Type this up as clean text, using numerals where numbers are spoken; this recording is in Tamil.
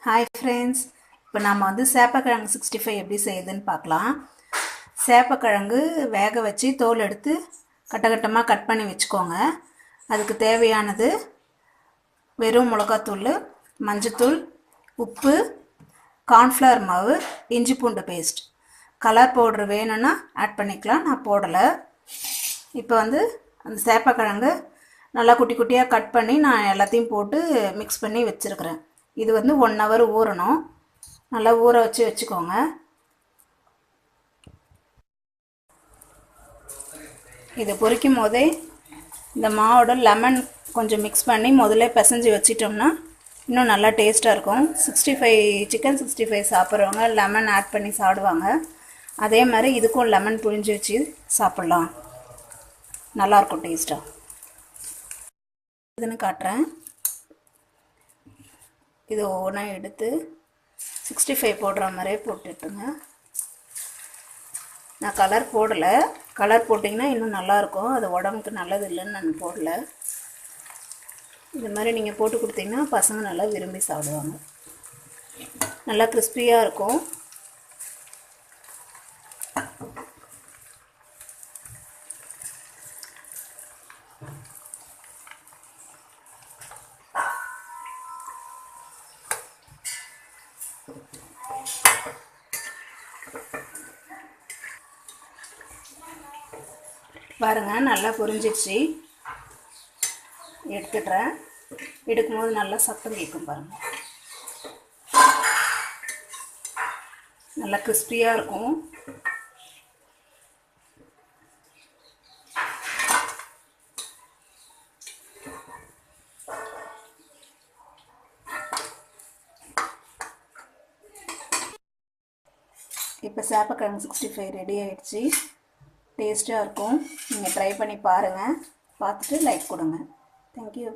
ஹாய் ஃப்ரெண்ட்ஸ், இப்போ நாம் சேப்பக்கிழங்கு 65 எப்படி செய்யுதுன்னு பார்க்கலாம். சேப்பக்கிழங்கு வேக வச்சு தோல் எடுத்து கட்டமாக கட் பண்ணி வச்சுக்கோங்க. அதுக்கு தேவையானது வெறும் மிளகாத்தூள், மஞ்சத்தூள், உப்பு, கார்ன்ஃப்ளவர் மாவு, இஞ்சி பூண்டு பேஸ்ட். கலர் பவுட்ரு வேணும்னா ஆட் பண்ணிக்கலாம், நான் போடலை. இப்போ அந்த சேப்பக்கிழங்கு நல்லா குட்டி குட்டியாக கட் பண்ணி நான் எல்லாத்தையும் போட்டு மிக்ஸ் பண்ணி வச்சுருக்கிறேன். இது 1 ஹவர் ஊறணும். நல்லா ஊற வச்சுக்கோங்க. இதை பொரிக்கும் போதே இந்த மாவோட லெமன் கொஞ்சம் மிக்ஸ் பண்ணி முதல்ல பிசைஞ்சு வச்சிட்டோம்னா இன்னும் நல்லா டேஸ்ட்டாக இருக்கும். சிக்கன் 65 சாப்பிட்றவங்க லெமன் ஆட் பண்ணி சாப்பிடுவாங்க. அதே மாதிரி இதுக்கும் லெமன் புழிஞ்சு வச்சு சாப்பிட்லாம், நல்லாயிருக்கும் டேஸ்ட்டாக. இதுன்னு காட்டுறேன். இது ஒவ்வொன்றா எடுத்து 65 போடுற மாதிரியே போட்டுட்டுங்க. நான் கலர் போடலை. கலர் போட்டிங்கன்னா இன்னும் நல்லாயிருக்கும். அது உடம்புக்கு நல்லது இல்லைன்னு நான் போடலை. இது மாதிரி நீங்கள் போட்டு கொடுத்தீங்கன்னா பசங்க நல்லா விரும்பி சாப்பிடுவாங்க. நல்லா கிறிஸ்பியாக இருக்கும். பாருங்கள், நல்லா பொரிஞ்சிடுச்சு. எடுத்துடுறேன். எடுக்கும்போது நல்லா சத்தம் கேட்கும் பாருங்கள். நல்லா கிறிஸ்பியாக இருக்கும். இப்போ சேப்பக்கிழங்கு 65 ரெடி ஆகிடுச்சு. டேஸ்ட்டாக இருக்கும். நீங்கள் ட்ரை பண்ணி பாருங்கள். பார்த்துட்டு லைக் கொடுங்க. தேங்க்யூ.